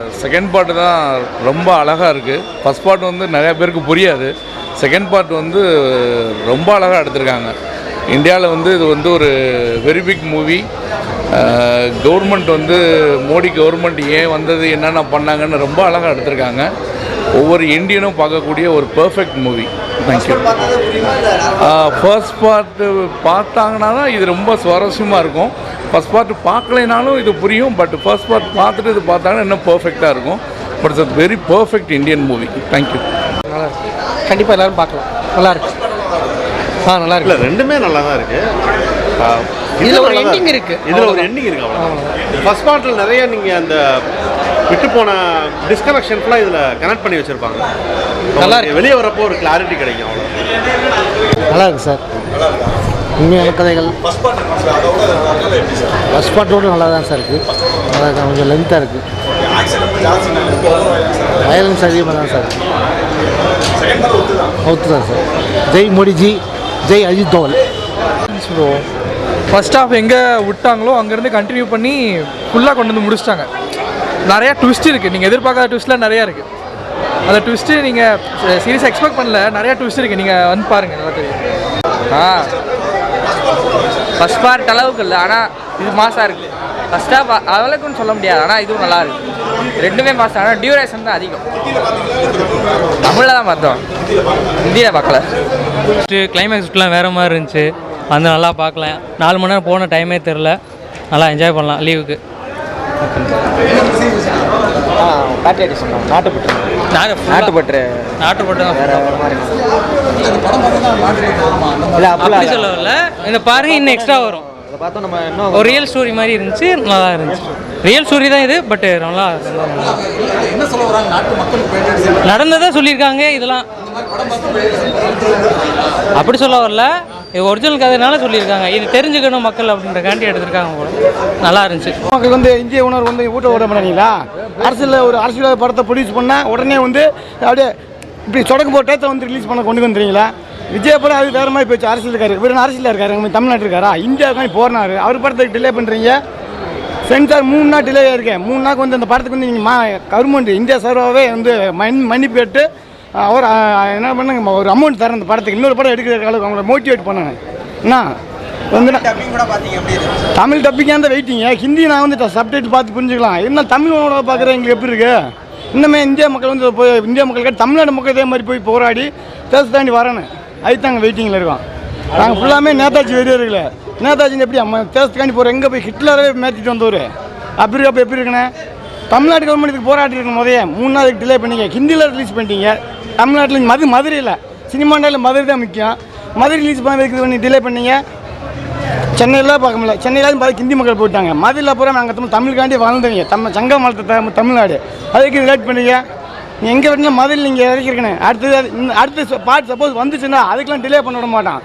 Second part தான் ரொம்ப அழகாக இருக்குது. ஃபஸ்ட் பார்ட் வந்து நிறையா பேருக்கு புரியாது. செகண்ட் பார்ட் வந்து ரொம்ப அழகாக எடுத்திருக்காங்க. இந்தியாவில் வந்து இது வந்து ஒரு வெரி பிக் மூவி. கவர்மெண்ட் வந்து மோடி கவர்மெண்ட் ஏன் வந்தது, என்னென்ன பண்ணாங்கன்னு ரொம்ப அழகாக எடுத்திருக்காங்க. ஒவ்வொரு இந்தியனும் பார்க்கக்கூடிய ஒரு perfect movie. Thank you. First part பார்த்தாங்கன்னா தான் இது ரொம்ப சுவாரஸ்யமாக இருக்கும். ஃபர்ஸ்ட் பார்ட் பார்க்கலைனாலும் இது புரியும். பட் ஃபர்ஸ்ட் பார்ட் பார்த்துட்டு இது பார்த்தாங்கன்னா இன்னும் பர்ஃபெக்டாக இருக்கும். But it's a very perfect Indian movie. Thank you. நல்லா இருக்கு, கண்டிப்பாக எல்லோரும் பார்க்கலாம். நல்லா இருக்கு. நல்லா இருக்கு. இல்லை, ரெண்டுமே நல்லா தான் இருக்குது. இதில் ஒரு எண்டிங் இருக்குது. இதில் ஒரு எண்டிங் இருக்குது. அவ்வளோ ஃபர்ஸ்ட் பார்ட்டில் நிறைய நீங்கள் அந்த விட்டு போன டிஸ்கனெக்ஷன்ஸ்லாம் இதில் கனெக்ட் பண்ணி வச்சுருப்பாங்க. நல்லா இருக்கு. வெளியே வரப்போ ஒரு கிளாரிட்டி கிடைக்கும். அவ்வளோ நல்லா இருக்குது சார். உண்மையான கதைகள் ஃபஸ்ட் பார்ட்டோடு நல்லா தான் சார் இருக்குது. நல்லா கொஞ்சம் லென்த்தாக இருக்குது. வயலன்ஸ் அதிகமாக தான் சார் அவுத்து தான் சார். ஜெய் மோடிஜி, ஜெய் அஜித் தோவல். ஃபர்ஸ்ட் ஹாஃப் எங்கே விட்டாங்களோ அங்கேருந்து கண்டினியூ பண்ணி ஃபுல்லாக கொண்டு வந்து முடிச்சிட்டாங்க. நிறையா ட்விஸ்ட் இருக்குது. நீங்கள் எதிர்பார்க்காத ட்விஸ்ட்லாம் நிறையா இருக்குது. அந்த ட்விஸ்ட்டு நீங்கள் சீரியஸாக எக்ஸ்பெக்ட் பண்ணல. நிறையா ட்விஸ்ட் இருக்குது. நீங்கள் வந்து பாருங்கள், நல்லா தெரியும். ஃபஸ்ட் பார்ட் அளவுக்கு இல்லை, ஆனால் இது மாசாக இருக்குது. ஃபஸ்ட் ஹாஃப் அளவுக்குன்னு சொல்ல முடியாது, ஆனால் இதுவும் நல்லா இருக்குது. ரெண்டுமே மாசம், ஆனால் டியூரேஷன் தான் அதிகம். தமிழில் தான் பார்த்தோம், ஹிந்தியில் பார்க்கல. கிளைமேக்ஸ்லாம் வேறு மாதிரி இருந்துச்சு. வந்து நல்லா பார்க்கலாம். 4 மணி நேரம் போன டைமே தெரில. நல்லா என்ஜாய் பண்ணலாம் லீவுக்கு. நாட்டுப்பற்று தான் அப்படி சொல்ல வரல. இந்த பாருங்க, இன்னும் எக்ஸ்ட்ரா வரும். ஒரு ரியல் ஸ்டோரி மாதிரி இருந்துச்சு. நல்லா இருந்துச்சு. ரியல் ஸ்டோரி தான் இது. பட் நல்லா நடந்ததை சொல்லியிருக்காங்க. இதெல்லாம் அப்படி சொல்ல வரல. இது ஒரிஜினல் கதைனால சொல்லியிருக்காங்க. இது தெரிஞ்சுக்கணும் மக்கள் அப்படின்றக்காண்டி எடுத்திருக்காங்க போல. நல்லா இருந்துச்சு. மக்களுக்கு வந்து இந்திய உணர்வு வந்து ஊட்ட விட மாட்டீங்களா? அரசியலில் ஒரு அரசியல் படத்தை ப்ரொடியூஸ் பண்ணால் உடனே வந்து அப்படியே இப்படி சொடக்கு போட்ட டேத்தை வந்து ரிலீஸ் பண்ண கொண்டு வந்துடுறீங்களா? விஜய் படம் அது வேறு மாதிரி போச்சு. அரசியல் இருக்காரு, இவர் அரசியலில் இருக்காரு, நம்ம தமிழ்நாட்டில் இருக்காரா? இந்தியாவுக்கு போகிறாரு. அவர் படத்துக்கு டிலே பண்ணுறீங்க. சென்சார் 3 நாள் டிலே இருக்கேன். 3 நாளுக்கு வந்து அந்த படத்துக்கு வந்து நீங்கள் கவர்மெண்ட் இந்தியா சர்வாகவே வந்து மன்னிப்பு கேட்டு அவர் என்ன பண்ணுங்க, ஒரு அமௌண்ட் தரேன் அந்த படத்துக்கு. இன்னொரு படம் எடுக்கிற அளவுக்கு அவங்கள மோட்டிவேட் பண்ணணும். என்ன வந்து தமிழ் டப்பிங்காக இருந்தால் வெயிட்டிங்க. ஹிந்தி நான் வந்து சப்டைட்டில் பார்த்து புரிஞ்சுக்கலாம். என்ன தமிழ் உணவை பார்க்குறேன் எங்களுக்கு எப்படி இருக்குது? இன்னுமே இந்திய மக்கள் வந்து போய் இந்திய மக்கள் தமிழ்நாடு மக்கள் இதே மாதிரி போய் போராடி தேச தாண்டி வரணும். அதுக்கு தாங்க வெயிட்டிங்கில் இருக்கோம். நாங்கள் ஃபுல்லாமே நேதாஜி வெறியர்களே. நேதாஜின்னு எப்படி தேசத்துக்காண்டி போகிறோம்? எங்கே போய் ஹிட்லரே மேற்றிட்டு வந்தவர் அப்படி அப்போ எப்படி இருக்குண்ணே? தமிழ்நாடு கவர்மெண்ட் இதுக்கு போராட்டி இருக்கணும். முதல்ல 3 நாளுக்கு டிலே பண்ணிங்க. ஹிந்தியில் ரிலீஸ் பண்ணிட்டீங்க. தமிழ்நாட்டில் மதுரையில் சினிமாண்டாவில் மதுரை தான் முக்கியம். மதுரை ரிலீஸ் பண்ணி டிலே பண்ணீங்க. சென்னையில் பார்க்க முடியல. சென்னையிலும் பார்த்து ஹிந்தி மக்கள் போயிட்டாங்க. மதுரையில் பூரா நாங்கள் தமிழுக்காண்டி வாழ்ந்தவங்க. சங்கம் வளர்த்த தமிழ்நாடு. அதுக்கு லேட் பண்ணீங்க. நீங்கள் எங்கே வேணாலும் மதுரையில் நீங்கள் இறக்கிருக்கணும். அடுத்து பார்ட் சப்போஸ் வந்துச்சுன்னா அதுக்கெலாம் டிலே பண்ண விட மாட்டான்.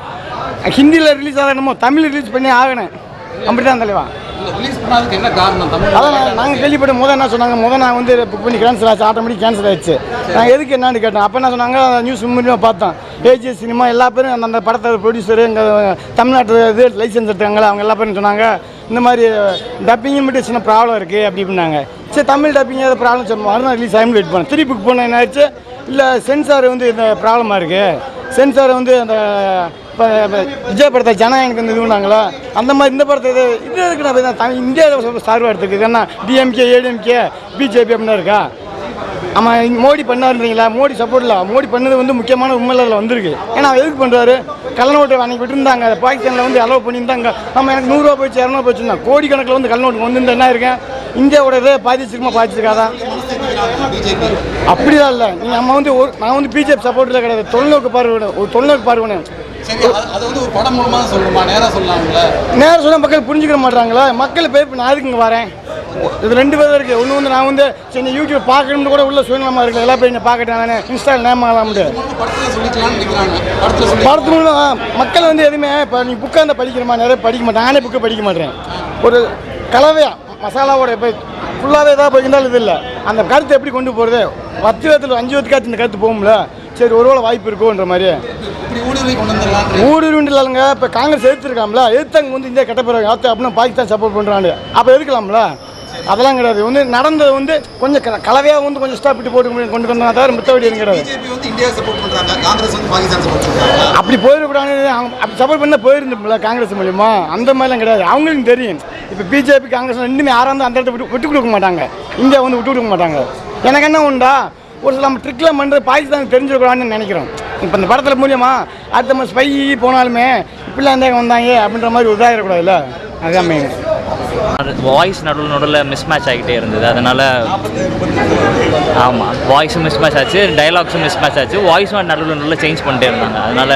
ஹிந்தியில் ரிலீஸ் ஆகணுமோ தமிழ் ரிலீஸ் பண்ணி ஆகணும். அப்படி தான் தலைவா. அதான் நாங்கள் கேள்விப்பட்ட என்ன சொன்னாங்க, நான் வந்து புக் பண்ணி கேன்சல் ஆச்சு, ஆட்டோமேட்டிக் கேன்சல் ஆயிடுச்சு. நான் எதுக்கு என்னன்னு கேட்டேன். அப்போ என்ன சொன்னாங்க, நியூஸ் மூலியமாக பார்த்தோம். ஏஜிஎஸ் சினிமா எல்லா பேரும் அந்த படத்தை ப்ரொடியூசரு இங்கே தமிழ்நாட்டில் இது லைசன்ஸ் எடுத்தாங்களா அவங்க எல்லா பேரும் சொன்னாங்க, இந்த மாதிரி டப்பிங்கும் மட்டும் சின்ன ப்ராப்ளம் இருக்குது அப்படின்னாங்க. சரி, தமிழ் டப்பிங் ஏதாவது ப்ராப்ளம் சொன்னோம். மறுநாள் ரிலீஸ் ஆகிட்டு வெயிட் பண்ணேன். திருப்பி புக் பண்ண என்ன ஆயிடுச்சு, இல்லை சென்சார் வந்து இந்த ப்ராப்ளமாக இருக்குது. சென்சார் வந்து அந்த இப்போ விஜய் படத்தை ஜனநாயகனுக்கு வந்து இதுனாங்களா அந்த மாதிரி இந்த படத்தை இது எதுக்கு நான் இந்தியா சார்பாக எடுத்துருக்கு. ஏன்னா டிஎம்கே, ஏடிஎம்கே, பிஜேபி அப்படின்னா இருக்கா? ஆமாம், மோடி பண்ணாருன்றீங்களா? மோடி சப்போர்ட் இல்லை. மோடி பண்ணது வந்து முக்கியமான உண்மையில் வந்திருக்கு. ஏன்னா எதுக்கு பண்ணுறாரு? கள்ளநோட்டு அன்றைக்கி விட்டுருந்தாங்க. பாகிஸ்தானில் வந்து அலோவ் பண்ணியிருந்தாங்க. நம்ம எனக்கு 100 ரூபா போயிடுச்சு, 200 போச்சுருந்தா கோடி கணக்கில் வந்து கள்ளநோட்டு வந்து என்ன இருக்கேன்? இந்தியாவோட இதை பாதிச்சிருக்காதா? அப்படிதான் இல்லை. நீங்கள் நம்ம வந்து நான் வந்து பிஜேபி சப்போர்ட்டில் கிடையாது. தொலைநோக்கு பார்வைன்னு நேரம் சொன்னால் மக்கள் புரிஞ்சுக்கிற மாட்டாங்களா? மக்கள் பேர் நான் அதுக்கு இங்கே வரேன். இது 2 பேர் இருக்குது. ஒன்று வந்து நான் வந்து சரி யூடியூப் பார்க்கணும்னு கூட உள்ள சுயநலமாக இருக்குது. எல்லா பேர் நான் பார்க்கட்டேன். நான் இன்ஸ்டாவில் நேம் ஆக முடியாது. படத்து மூலம் மக்கள் வந்து எதுவுமே இப்போ நீ புக்காக இருந்தால் படிக்கிறமா? நிறைய படிக்க மாட்டேன். நானே புக்கை படிக்க மாட்டேன். ஒரு கலவையாக மசாலாவோட இப்போ ஃபுல்லாகவே எதாவது போயிருந்தாலும் இது இல்லை. அந்த கருத்து எப்படி கொண்டு போகிறது? 10 வருஷத்தில் 5 வருஷத்துக்காச்சு இந்த கருத்து போகும்ல. சரி, ஒருவேளை வாய்ப்பு இருக்குன்ற மாதிரி ஊடுருவிண்டு இல்லைங்க. இப்போ காங்கிரஸ் எதிர்த்துருக்காங்களா? எதிர்த்தாங்க வந்து இந்தியா கெட்ட போகிறாங்க அப்படின்னு பாகிஸ்தான் சப்போர்ட் பண்ணுறாங்க. அப்போ எதுக்கலாம்ல? அதெல்லாம் கிடையாது. வந்து நடந்தது வந்து கொஞ்சம் கலவையாக வந்து கொஞ்சம் ஸ்டாப் விட்டு போட்டு கொண்டு வந்தா தவிர மித்தபடி எதுவும் கிடையாது. பிஜேபி வந்து இந்தியா சப்போர்ட் பண்றாங்க, காங்கிரஸ் வந்து பாகிஸ்தான் சப்போர்ட் பண்றாங்க. அப்படி போயிடக்கூடாது. அப்படி சப்போர்ட் பண்ண போயிருந்தோம்ல காங்கிரஸ் மூலியமா, அந்த மாதிரிலாம் கிடையாது. அவங்களுக்கும் தெரியும் இப்போ பிஜேபி காங்கிரஸ் ரெண்டுமே யாராக இருந்தால் அந்த இடத்த விட்டு கொடுக்க மாட்டாங்க. இந்தியா வந்து விட்டு கொடுக்க மாட்டாங்க. எனக்கு என்ன உண்டா, ஒரு சில நம்ம ட்ரிக்லாம் பண்ணுறது பாகிஸ்தானுக்கு தெரிஞ்சுக்கூடாதுன்னு நினைக்கிறோம். இப்போ இந்த படத்தில் மூலியமா அடுத்த நம்ம ஸ்பை போனாலுமே இப்படிலாம் இருந்தாங்க வந்தாங்க அப்படின்ற மாதிரி உதாயிடக்கூடாதுல்ல, அதுதான் மெயின். வாய்ஸ் நடுவில் மிஸ் மேட்ச் ஆகிட்டே இருந்தது. அதனால் ஆமாம், வாய்ஸும் மிஸ் மேட்ச் ஆச்சு, டைலாக்ஸும் மிஸ் மேட்ச் ஆச்சு, வாய்ஸும் நடுவில் சேஞ்ச் பண்ணிட்டே இருந்தாங்க. அதனால்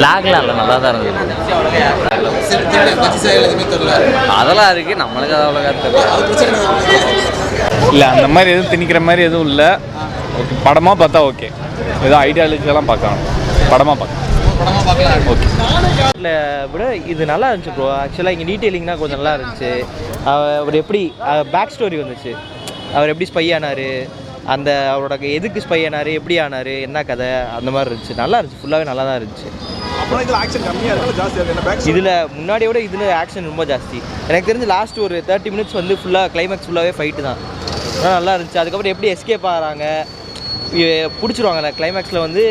லேக்லாம் இல்லை, நல்லா தான் இருந்தது. அதெல்லாம் இருக்குது, நம்மளுக்கு அது அவ்வளோக்கா தெரியல. இல்லை அந்த மாதிரி எதுவும் திணிக்கிற மாதிரி எதுவும் இல்லை. ஓகே, படமாக பார்த்தா ஓகே. ஏதோ ஐடியாலஜிலாம் பார்க்கலாம், படமாக பார்க்கலாம். இல்லை விட இது நல்லா இருந்துச்சு ப்ரோ. ஆக்சுவலாக இங்கே டீட்டெயிலிங்னா கொஞ்சம் நல்லா இருந்துச்சு. அவர் எப்படி பேக் ஸ்டோரி வந்துச்சு, அவர் எப்படி ஸ்பை ஆனார், அந்த அவரோட எதுக்கு ஸ்பை ஆனார், எப்படி ஆனார், என்ன கதை, அந்த மாதிரி இருந்துச்சு. நல்லா இருந்துச்சு, ஃபுல்லாகவே நல்லா தான் இருந்துச்சு. இதில் முன்னாடியோட இதில் ஆக்ஷன் ரொம்ப ஜாஸ்தி. எனக்கு தெரிஞ்சு லாஸ்ட் ஒரு 30 மினிட்ஸ் வந்து ஃபுல்லாக கிளைமேக்ஸ் ஃபுல்லாகவே ஃபைட்டு தான். நல்லா இருந்துச்சு. அதுக்கப்புறம் எப்படி எஸ்கேப் ஆகிறாங்க, பிடிச்சிருவாங்கல்ல கிளைமேக்ஸில் வந்து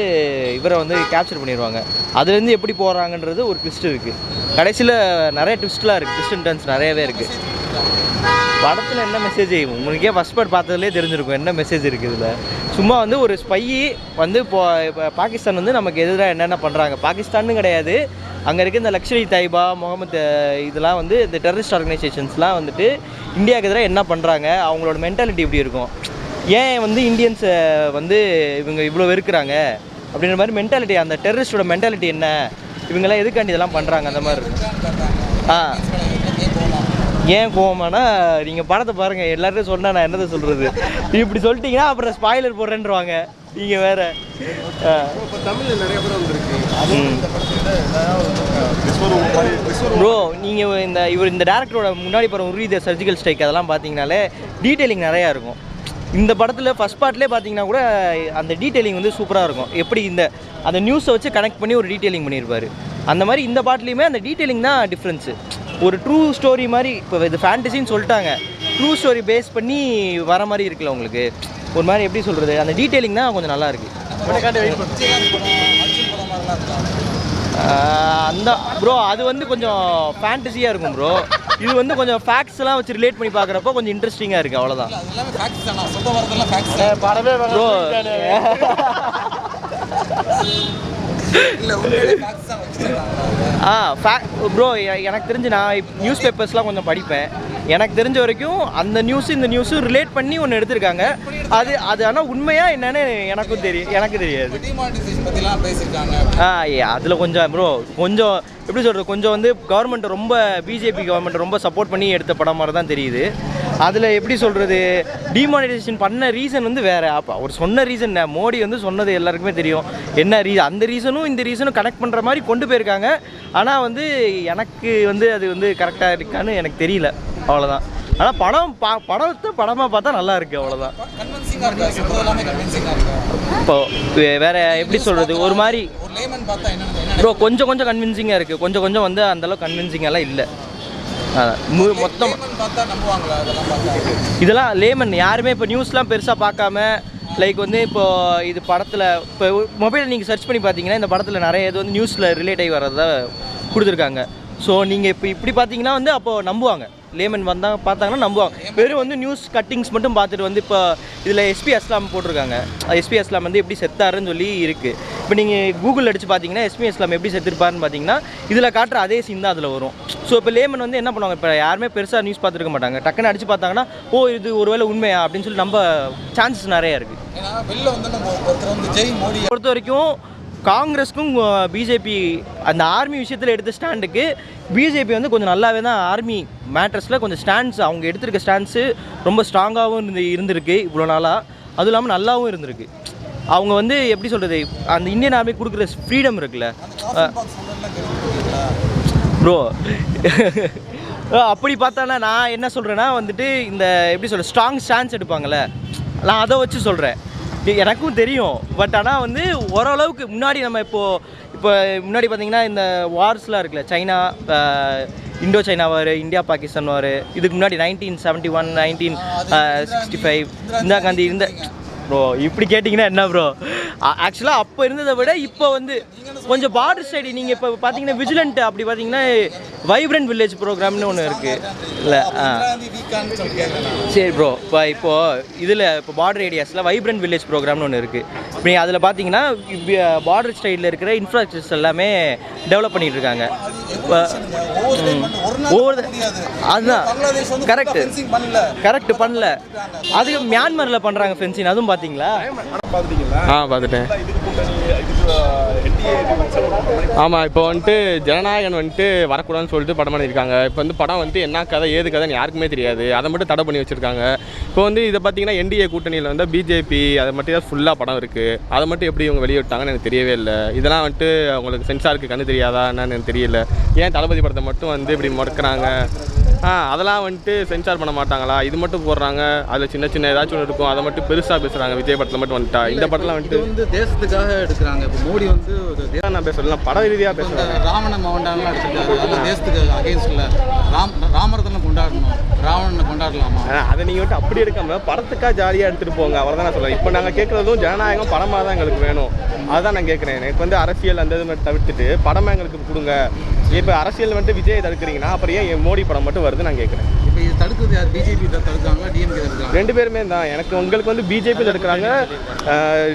இவரை வந்து கேப்சர் பண்ணிடுவாங்க. அதுலேருந்து எப்படி போகிறாங்கன்றது ஒரு ட்விஸ்ட் இருக்குது. கடைசியில் நிறைய ட்விஸ்ட்லாம் இருக்குது, ட்விஸ்ட் அண்ட் டர்ன்ஸ் நிறையவே இருக்குது. படத்தில் என்ன மெசேஜ் உங்களுக்கே ஃபஸ்ட் பார்ட் பார்த்ததுலேயே தெரிஞ்சிருக்கும் என்ன மெசேஜ் இருக்குது இதில். சும்மா வந்து ஒரு ஸ்பை வந்து இப்போ பாகிஸ்தான் வந்து நமக்கு எதிராக என்னென்ன பண்ணுறாங்க, பாகிஸ்தான்னு கிடையாது, அங்கே இருக்க இந்த லக்ஷர் இ தாய்பா, முகமது இதெல்லாம் வந்து இந்த டெரரிஸ்ட் ஆர்கனைசேஷன்ஸ்லாம் வந்துட்டு இந்தியாவுக்கு எதிராக என்ன பண்ணுறாங்க, அவங்களோட மென்டாலிட்டி எப்படி இருக்கும், ஏன் வந்து இந்தியன்ஸை வந்து இவங்க இவ்வளோ வெறுக்கிறாங்க அப்படின்ற மாதிரி மென்டாலிட்டி, அந்த டெரரிஸ்டோட மென்டாலிட்டி என்ன, இவங்கெல்லாம் எதுக்காண்டி இதெல்லாம் பண்ணுறாங்க, அந்த மாதிரி இருக்கும். ஏன் கோவமானா நீங்கள் படத்தை பாருங்கள், எல்லாருக்கும் சொன்னால் நான் என்னதை சொல்கிறது, இப்படி சொல்லிட்டீங்கன்னா அப்புறம் ஸ்பாயிலர் போடுறேன்ருவாங்க நீங்கள் வேறு. தமிழில் நிறைய படம் வந்துருக்கு ப்ரோ. நீங்கள் இந்த டேரக்டரோட முன்னாடி படம் உரி த சர்ஜிக்கல் ஸ்ட்ரைக் அதெல்லாம் பார்த்தீங்கனாலே டீட்டெயிலிங் நிறையா இருக்கும். இந்த படத்தில் ஃபஸ்ட் பார்ட்லேயே பார்த்தீங்கன்னா கூட அந்த டீட்டெயிலிங் வந்து சூப்பராக இருக்கும். எப்படி அந்த நியூஸை வச்சு கனெக்ட் பண்ணி ஒரு டீட்டெயிலிங் பண்ணியிருப்பார். அந்த மாதிரி இந்த பாட்லேயுமே அந்த டீட்டெயிலிங் தான் டிஃப்ரென்ஸு. ஒரு ட்ரூ ஸ்டோரி மாதிரி, இப்போ இது ஃபேண்டசின்னு சொல்லிட்டாங்க, ட்ரூ ஸ்டோரி பேஸ் பண்ணி வர மாதிரி இருக்குல்ல உங்களுக்கு, ஒரு மாதிரி எப்படி சொல்கிறது, அந்த டீட்டெயிலிங் தான் கொஞ்சம் நல்லா இருக்குது. அந்த ப்ரோ அது வந்து கொஞ்சம் ஃபேண்டசியாக இருக்கும் ப்ரோ. இது வந்து கொஞ்சம் ஃபேக்ட்ஸ்லாம் வச்சு ரிலேட் பண்ணி பார்க்குறப்போ கொஞ்சம் இன்ட்ரெஸ்டிங்காக இருக்குது, அவ்வளோதான் ப்ரோ. ப்ரோ எனக்கு தெரிஞ்சு நான் நியூஸ் பேப்பர்ஸ்லாம் கொஞ்சம் படிப்பேன். எனக்கு தெரிஞ்ச வரைக்கும் அந்த இந்த நியூஸும் ரிலேட் பண்ணி ஒன்று எடுத்திருக்காங்க. அது ஆனால் உண்மையாக என்னன்னு எனக்கு தெரியாது. அதில் கொஞ்சம் ப்ரோ கொஞ்சம் எப்படி சொல்கிறது, கொஞ்சம் வந்து கவர்மெண்ட்டை ரொம்ப பிஜேபி கவர்மெண்ட்டை ரொம்ப சப்போர்ட் பண்ணி எடுத்த படம் மாதிரி தான் தெரியுது. அதில் எப்படி சொல்கிறது, டிமானிட்டைசேஷன் பண்ண ரீசன் வந்து வேறு. அப்போ அவர் சொன்ன ரீசன், மோடி வந்து சொன்னது எல்லாருக்குமே தெரியும் என்ன ரீசன், அந்த ரீசனும் இந்த ரீசனும் கனெக்ட் பண்ணுற மாதிரி கொண்டு போயிருக்காங்க. ஆனால் வந்து எனக்கு வந்து அது வந்து கரெக்டாக இருக்கான்னு எனக்கு தெரியல, அவ்வளோதான். ஆனால் படமாக பார்த்தா நல்லா இருக்குது, அவ்வளோதான். இப்போ வேறு எப்படி சொல்கிறது, ஒரு மாதிரி ப்ரோ கொஞ்சம் கன்வின்சிங்காக இருக்குது, கொஞ்சம் வந்து அந்தளவுக்கு கன்வின்சிங்கெல்லாம் இல்லை. மொத்தம் இதெல்லாம் லேமன் யாருமே இப்போ நியூஸ்லாம் பெருசாக பார்க்காம லைக் வந்து இப்போது இது படத்தில் இப்போ மொபைலில் நீங்கள் சர்ச் பண்ணி பார்த்தீங்கன்னா இந்த படத்தில் நிறைய இது வந்து நியூஸில் ரிலேட் ஆகி வர்றதா கொடுத்துருக்காங்க. ஸோ நீங்கள் இப்படி பார்த்தீங்கன்னா வந்து அப்போது நம்புவாங்க, லேமன் பார்த்தாங்கன்னா நம்புவாங்க. வெறும் வந்து நியூஸ் கட்டிங்ஸ் மட்டும் பார்த்துட்டு வந்து இப்போ இதில் எஸ்பி அஸ்லாம் போட்டிருக்காங்க. எஸ்பி அஸ்லாம் வந்து எப்படி செத்தாருன்னு சொல்லி இருக்குது. இப்போ நீங்கள் கூகுள் அடித்து பார்த்தீங்கன்னா எஸ்பி அஸ்லாம் எப்படி செத்துருப்பாருன்னு பார்த்தீங்கன்னா இதில் காட்டுற அதே சீன் தான் அதில் வரும். ஸோ இப்போ லேமன் வந்து என்ன பண்ணுவாங்க, இப்போ யாருமே பெருசாக நியூஸ் பார்த்துருக்க மாட்டாங்க, டக்குன்னு அடித்து பார்த்தாங்கன்னா இது ஒருவேளை உண்மையா அப்படின்னு சொல்லி நம்ப சான்சஸ் நிறையா இருக்குது. பொறுத்த வரைக்கும் காங்கிரஸுக்கும் பிஜேபி அந்த ஆர்மி விஷயத்தில் எடுத்த ஸ்டாண்டுக்கு பிஜேபி வந்து கொஞ்சம் நல்லாவே தான் ஆர்மி மேட்டர்ஸில் கொஞ்சம் ஸ்டாண்ட்ஸ் அவங்க எடுத்திருக்க ஸ்டாண்ட்ஸு ரொம்ப ஸ்ட்ராங்காகவும் இருந்திருக்கு இவ்வளோ நாளாக. அதுவும் இல்லாமல் நல்லாவும் இருந்திருக்கு. அவங்க வந்து எப்படி சொல்கிறது, அந்த இந்தியன் ஆர்மி கொடுக்குற ஃப்ரீடம் இருக்குல்ல ப்ரோ. அப்படி பார்த்தானா நான் என்ன சொல்கிறேன்னா வந்துட்டு இந்த எப்படி சொல்கிற ஸ்ட்ராங் ஸ்டாண்ட்ஸ் எடுப்பாங்கள்ல, நான் அதை வச்சு சொல்கிறேன். எனக்கும் தெரியும், பட் ஆனால் வந்து ஓரளவுக்கு முன்னாடி நம்ம இப்போ முன்னாடி பார்த்திங்கன்னா இந்த வார்ஸ்லாம் இருக்குல்ல, சைனா இந்தோ சைனா வார், இந்தியா பாகிஸ்தான் வார், இதுக்கு முன்னாடி 1971, 1965 இந்திரா காந்தி இருந்த ப்ரோ. இப்படி கேட்டிங்கன்னா என்ன ப்ரோ, ஆக்சுவலாக அப்போ இருந்ததை விட இப்போ வந்து கொஞ்சம் பார்டர் சைடு நீங்கள் இப்போ பார்த்தீங்கன்னா விஜிலண்ட் அப்படி பார்த்தீங்கன்னா வைப்ரண்ட் வில்லேஜ் ப்ரோக்ராம்னு ஒன்று இருக்குது இல்லை. சரி ப்ரோ, இப்போது இதில் இப்போ பார்டர் ஏரியாஸில் வைப்ரண்ட் வில்லேஜ் ப்ரோக்ராம்னு ஒன்று இருக்குது. இப்போ நீங்கள் அதில் பார்த்தீங்கன்னா பார்டர் சைடில் இருக்கிற இன்ஃப்ராஸ்ட்ரக்சர் எல்லாமே டெவலப் பண்ணிகிட்டு இருக்காங்க. ஒவ்வொரு அதுதான் கரெக்ட் பண்ணல. அதுக்கு மியான்மரில் பண்ணுறாங்க ஃபென்சிங், அதுவும் பார்த்தீங்களா? பார்த்துட்டேன். ஆமாம், இப்போ வந்துட்டு ஜனநாயகன் வந்துட்டு வரக்கூடாதுன்னு சொல்லிட்டு படம் பண்ணியிருக்காங்க. இப்போ வந்து படம் வந்து என்ன கதை ஏது கதைன்னு யாருக்குமே தெரியாது, அதை மட்டும் தடை பண்ணி வச்சுருக்காங்க. இப்போ வந்து இதை பார்த்தீங்கன்னா என்டிஏ கூட்டணியில் வந்து பிஜேபி அதை மட்டும் தான் ஃபுல்லாக படம் இருக்குது. அதை மட்டும் எப்படி இவங்க வெளியே விட்டாங்கன்னு எனக்கு தெரியவே இல்லை. இதெல்லாம் வந்துட்டு அவங்களுக்கு சென்சாருக்கு கண்ணு தெரியாதா என்னன்னு எனக்கு தெரியல. ஏன் தளபதி படத்தை மட்டும் வந்து இப்படி முடக்கிறாங்க? அதெல்லாம் வந்துட்டு சென்சார் பண்ண மாட்டாங்களா? இது மட்டும் போடுறாங்க, அதில் சின்ன சின்ன ஏதாச்சும் ஒன்று இருக்கும், அதை மட்டும் பெருசாக பேசுகிறாங்க. விஜய் படத்தில் மட்டும் வந்துட்டா இந்த படத்தில் வந்துட்டு தேசத்துக்காக எடுக்கிறாங்க. இப்போ மோடி வந்து நான் பேசலாம், பட ரீதியாக பேசுகிறேன். ராவண மவண்டான்லாம் எடுத்துருக்காரு, அந்த தேசத்துக்கு அகேன்ஸ்டில் ராமரத்தனை கொண்டாடணும், ராவணனை கொண்டாடலாமா? அதை நீங்கள் வந்துட்டு அப்படி எடுக்காமல் படத்துக்காக ஜாலியாக எடுத்துகிட்டு போங்க, அவ்வளோதான் நான் சொல்கிறேன். இப்போ நாங்கள் கேட்குறதும் ஜனநாயகம் படமாக தான் எங்களுக்கு வேணும், அதுதான் நான் கேட்குறேன். எனக்கு வந்து அரசியல் அந்த இது மாதிரி தவிர்த்துட்டு படமாக எங்களுக்கு கொடுங்க. இப்போ அரசியல் வந்துட்டு விஜய் தடுக்கிறீங்கன்னா அப்புறம் ஏன் மோடி படம் மட்டும் வருது நான் கேட்குறேன். இப்போ இது தடுக்கிறது யார்? பிஜேபி தடுக்கிறாங்களா, டிஎம்கே தடுக்கிறாங்க? ரெண்டு பேருமே தான். எனக்கு உங்களுக்கு வந்து பிஜேபி தடுக்கிறாங்க,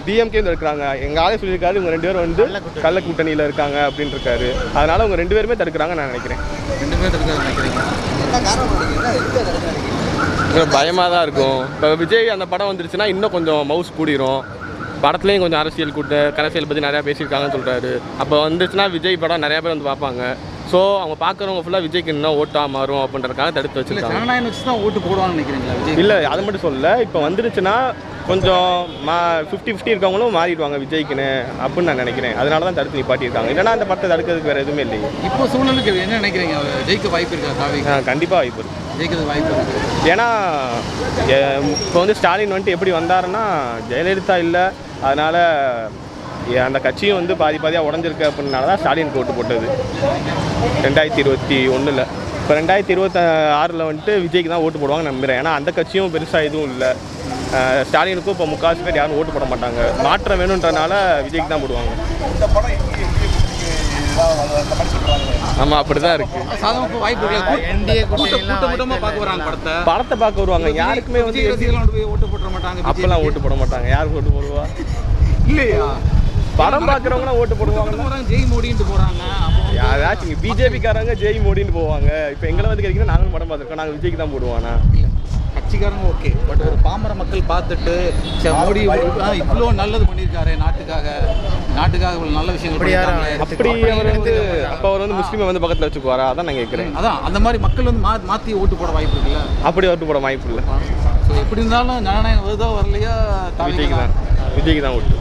டிஎம்கே தடுக்கிறாங்க. எங்கள் ஆளே சொல்லியிருக்காரு இவங்க ரெண்டு பேரும் வந்து கள்ள கூட்டணியில் இருக்காங்க அப்படின்னு இருக்காரு. அதனால அவங்க ரெண்டு பேருமே தடுக்கிறாங்க நான் நினைக்கிறேன். ரெண்டு பேரும் தடுக்கிறாங்க நினைக்கிறீங்க? பயமாக தான் இருக்கும். இப்போ விஜய் அந்த படம் வந்துருச்சுன்னா இன்னும் கொஞ்சம் மவுஸ் கூடிரும். படத்துலேயும் கொஞ்சம் அரசியல் அரசியல் பற்றி நிறையா பேசியிருக்காங்கன்னு சொல்கிறாரு. அப்போ வந்துச்சுன்னா விஜய் படம் நிறையா பேர் வந்து பார்ப்பாங்க. ஸோ அவங்க பார்க்குறவங்க ஃபுல்லாக விஜய்க்கு இன்னும் ஓட்டாக மாறும் அப்படின்றதுக்காக தடுத்து வச்சுருக்காங்க. ஜனநாயகம் வச்சு தான் ஓட்டு போடுவான்னு நினைக்கிறீங்களா விஜய்? இல்லை, அது மட்டும் சொல்லலை. இப்போ வந்துருச்சுன்னா கொஞ்சம் 50-50 இருக்கவங்களும் மாறிடுவாங்க விஜய்க்குன்னு அப்படின்னு நான் நினைக்கிறேன். அதனால தான் தடுத்து நிப்பாட்டியிருக்காங்க. இல்லைன்னா அந்த படத்தை தடுக்கிறதுக்கு வேறு எதுவுமே இல்லையே. இப்போ சூழ்நிலைக்கு என்ன நினைக்கிறீங்க? ஜெயிக்க வாய்ப்பு இருக்கா காவி? கண்டிப்பாக வாய்ப்பு இருக்குது, ஜெயிக்கிறதுக்கு வாய்ப்பு இருக்குது. ஏன்னா இப்போ வந்து ஸ்டாலின் வந்துட்டு எப்படி வந்தாருன்னா ஜெயலலிதா இல்லை, அதனால் அந்த கட்சியும் வந்து பாதியாக உடஞ்சிருக்கு அப்படின்னால தான் ஸ்டாலினுக்கு ஓட்டு போட்டது 2021. இப்போ 2026 வந்துட்டு விஜய்க்கு தான் ஓட்டு போடுவாங்க நம்புகிறேன். ஏன்னா அந்த கட்சியும் பெருசாக எதுவும் இல்லை. ஸ்டாலினுக்கும் இப்போ முக்கால்வாசி பேர் யாரும் ஓட்டு போட மாட்டாங்க. மாற்றம் வேணுன்றனால விஜய்க்கு தான் போடுவாங்க. ஆமாம், அப்படி தான் இருக்குது. படத்தை பார்க்க வருவாங்க. யாருக்குமே வந்து அப்பெல்லாம் ஓட்டு போட மாட்டாங்க. யாருக்கு ஓட்டு போடுவா? இல்லையா, படம் பார்க்குறவங்களாம் ஓட்டு போடுவாங்க. ஜெய் மோடின்ட்டு போகிறாங்க. யாராச்சும் பிஜேபிக்காரங்க ஜெய் மோடின்னு போவாங்க. இப்போ எங்களை வந்து கேட்குறீங்கன்னா நாங்களும் படம் பார்த்துருக்கோம், நாங்கள் விஜய்க்கு தான் போடுவானா? கட்சிக்காரங்க ஓகே, பட் ஒரு பாமர மக்கள் பார்த்துட்டு மோடி இவ்வளோ நல்லது பண்ணியிருக்காரு நாட்டுக்காக இவ்வளோ நல்ல விஷயங்கள் பண்ணியிருக்காங்க. அப்படி அவர் வந்து அப்போ அவர் வந்து முஸ்லீமை வந்து பக்கத்தில் வச்சுக்குவாரா? அதான் நான் கேட்குறேன். அதான் அந்த மாதிரி மக்கள் வந்து மாற்றி ஓட்டு போட வாய்ப்பு இருக்குல்ல? அப்படி ஓட்டு போட வாய்ப்பு இல்லை. ஸோ எப்படி இருந்தாலும் ஜனநாயகம் வருதோ வரலையா விஜய்க்கு தான் ஓட்டு.